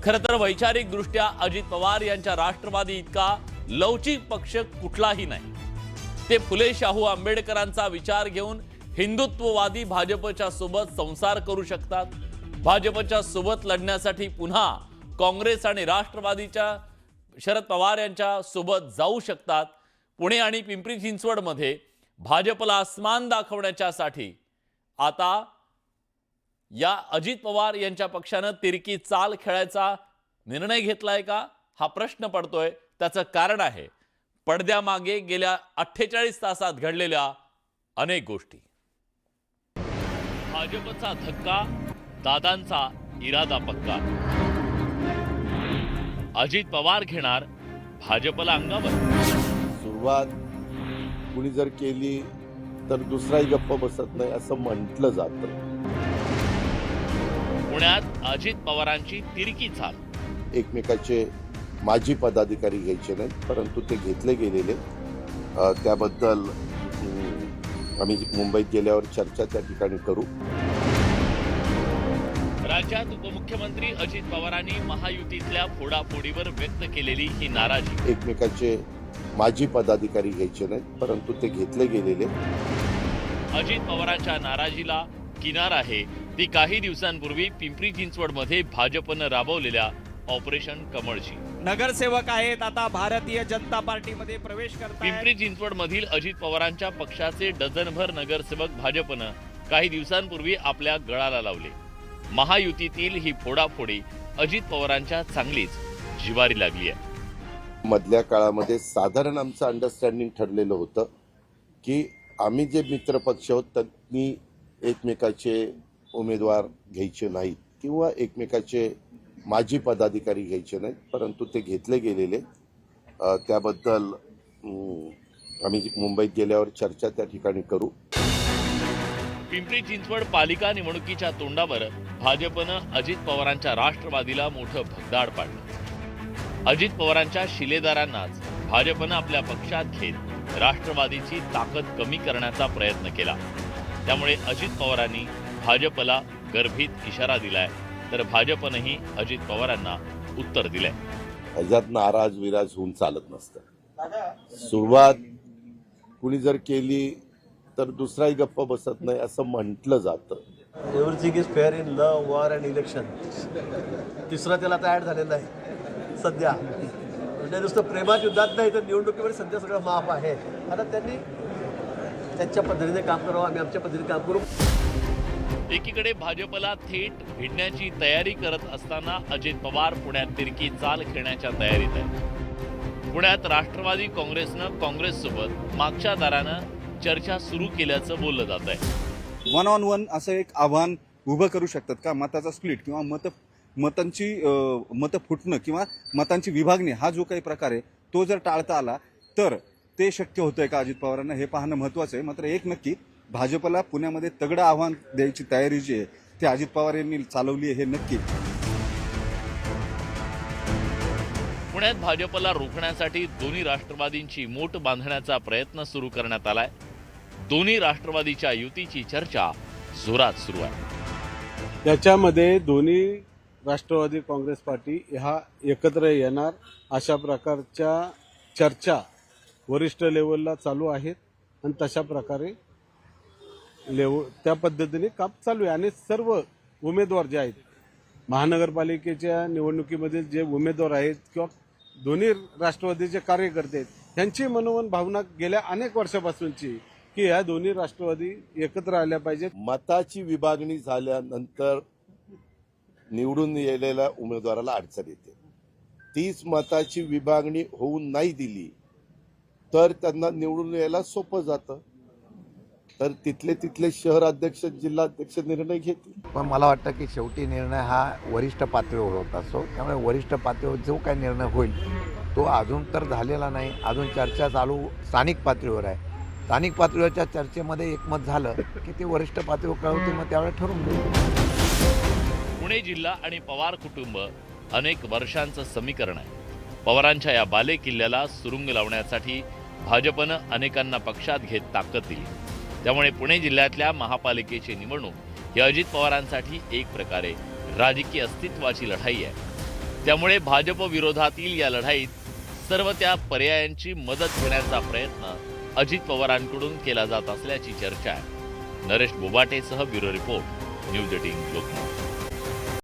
खरं तर वैचारिक दृष्ट्या अजित पवार यांच्या राष्ट्रवादी इतका लवचिक पक्ष कुठलाही नाही। ते फुले शाहू आंबेडकरांचा विचार घेऊन हिंदुत्ववादी भाजपच्या सोबत संसार करू शकतात। भाजपच्या सोबत लढण्यासाठी पुन्हा काँग्रेस आणि राष्ट्रवादीच्या शरद पवार यांच्या सोबत जाऊ शकतात। पुणे आणि पिंपरी चिंचवडमध्ये भाजपला आसमान दाखवण्यासाठी आता या अजित पवार यांच्या पक्षाने तिरकी चाल खेळायचा निर्णय घेतलाय का हा प्रश्न पडतोय। त्याचं कारण आहे पडद्यामागे गेल्या 48 तासात घडलेल्या अनेक गोष्टी। भाजपचा धक्का, दादांचा इरादा पक्का। अजित पवार घेणार भाजपला अंगावर। सुरुवात कुणी जर केली तर दुसराही गप्प बसत नाही असं म्हटलं जातं। पुण्यात अजित पवारांची तिरकी चाल। एकमेकाचे माजी पदाधिकारी घ्यायचे नाहीत, परंतु ते घेतले गेलेले त्याबद्दल आम्ही मुंबईत गेल्यावर चर्चा त्या ठिकाणी करू। राज्यात उपमुख्यमंत्री अजित पवारांनी महायुतीतल्या फोडाफोडीवर व्यक्त केलेली ही नाराजी। एकमेकाचे माजी पदाधिकारी घ्यायचे नाहीत, परंतु ते घेतले गेलेले। अजित पवारांच्या नाराजीला किनार आहे ती काही दिवसांपूर्वी पिंपरी चिंचवडमध्ये भाजपनं राबवलेल्या ऑपरेशन कमळची। नगरसेवक आहेत आता भारतीय जनता पार्टीमध्ये प्रवेश करतात। पिंपरी चिंचवड मधील अजित पवारांच्या पक्षाचे डझनभर नगरसेवक भाजपनं काही दिवसांपूर्वी आपल्या गळाला लावले। महायुतीतील ही फोडाफोडी अजित पवारांच्या चांगलीच जिवारी लागली आहे। मधल्या काळामध्ये साधारण आमचं अंडरस्टँडिंग ठरलेलं होतं की आम्ही जे मित्र पक्ष आहोत त्यांनी एकमेकाचे उमेदवार घ्यायचे नाहीत किंवा एकमेकाचे माजी पदाधिकारी घ्यायचे नाहीत, परंतु ते घेतले गेलेले त्याबद्दल आम्ही मुंबईत गेल्यावर चर्चा त्या ठिकाणी करू। पिंपरी चिंचवड पालिका निवडणुकीच्या तोंडावर भाजपनं अजित पवारांच्या राष्ट्रवादीला मोठं भगदाड पाडलं। अजित पवारांच्या शिलेदारांनाच भाजपनं आपल्या पक्षात घेत राष्ट्रवादीची ताकद कमी करण्याचा प्रयत्न केला। त्यामुळे अजित पवारांनी भाजपला गर्भित इशारा दिलाय, तर भाजपनंही अजित पवारांना उत्तर दिलंय। ह्याच्यात नाराज विराज होऊन चालत नसतं। सुरुवात कुणी जर केली तर दुसराही गप्प बसत नाही असं म्हटलं जातं। Everything is fair in love, war and election. तिसरा त्याला आता ऍड झालेला आहे सध्या। म्हणजे नुसतं प्रेमात युद्धात नाही तर निवडणुकीमध्ये सध्या सगळं माफ आहे। आता त्यांनी त्यांच्या पद्धतीने काम करावं, आम्ही आमच्या पद्धतीने काम करू। एकीकडे भाजपला थेट भिडण्याची तयारी करत असताना अजित पवार पुण्यात तिरकी चाल खेळण्याच्या तयारीत आहे। पुण्यात राष्ट्रवादी काँग्रेसनं काँग्रेससोबत मागच्या दारानं चर्चा सुरू केल्याचं बोललं जात आहे। 1 on 1 असं एक आव्हान उभं करू शकतात का? मताचा स्प्लिट किंवा मतं फुटणं किंवा मतांची विभागणी हा जो काही प्रकार आहे तो जर टाळता आला तर ते शक्य होतंय का अजित पवारांना हे पाहणं महत्त्वाचं आहे। मात्र एक नक्की भाजपला पुण्यामध्ये तगडं आव्हान द्यायची तयारी जी आहे ती अजित पवार यांनी चालवली आहे हे नक्की। पुण्यात भाजपला रोखण्यासाठी दोन्ही राष्ट्रवादींची मोट बांधण्याचा प्रयत्न सुरू करण्यात आलाय। दोन्ही राष्ट्रवादीच्या युतीची चर्चा जोरात सुरू आहे। याच्यामध्ये दोन्ही राष्ट्रवादी काँग्रेस पार्टी ह्या एकत्र येणार अशा प्रकारच्या चर्चा वरिष्ठ लेवलला चालू आहेत आणि तशा प्रकारे त्या पद्धतीने काम चालू आहे। आणि सर्व उमेदवार जे आहेत महानगरपालिकेच्या निवडणुकीमध्ये जे उमेदवार आहेत किंवा दोन्ही राष्ट्रवादीचे कार्यकर्ते आहेत यांची मनोमन भावना गेल्या अनेक वर्षापासूनची की या दोन्ही राष्ट्रवादी एकत्र आल्या पाहिजेत। मताची विभागणी झाल्यानंतर निवडून येलेल्या उमेदवाराला अडचण येते। तीच मताची विभागणी होऊन नाही दिली तर त्यांना निवडून यायला सोपं जातं, तर तिथले शहर अध्यक्ष जिल्हाध्यक्ष निर्णय घेतील। पण मला वाटतं की शेवटी निर्णय हा वरिष्ठ पातळीवर होत असतो। त्यामुळे वरिष्ठ पातळीवर जो काही निर्णय होईल तो अजून तर झालेला नाही, अजून चर्चा चालू स्थानिक पातळीवर आहे। स्थानिक पातळीवरच्या चर्चेमध्ये एकमत झालं की ते वरिष्ठ पातळीवर कळवतील, मग त्यावेळेला ठरवून घेऊ। पुणे जिल्हा आणि पवार कुटुंब अनेक वर्षांचं समीकरण आहे। पवारांच्या या बाले किल्ल्याला सुरुंग लावण्यासाठी भाजपनं अनेकांना पक्षात घेत ताकद दिली। त्यामुळे पुणे जिल्ह्यातल्या महापालिकेची निवडणूक ही अजित पवारांसाठी एक प्रकारे राजकीय अस्तित्वाची लढाई आहे। त्यामुळे भाजप विरोधातील या लढाईत सर्व त्या पर्यायांची मदत घेण्याचा प्रयत्न अजित पवारांकडून केला जात असल्याची चर्चा आहे. नरेश बोबाटेसह ब्युरो रिपोर्ट, न्यूज 18 लोकमत.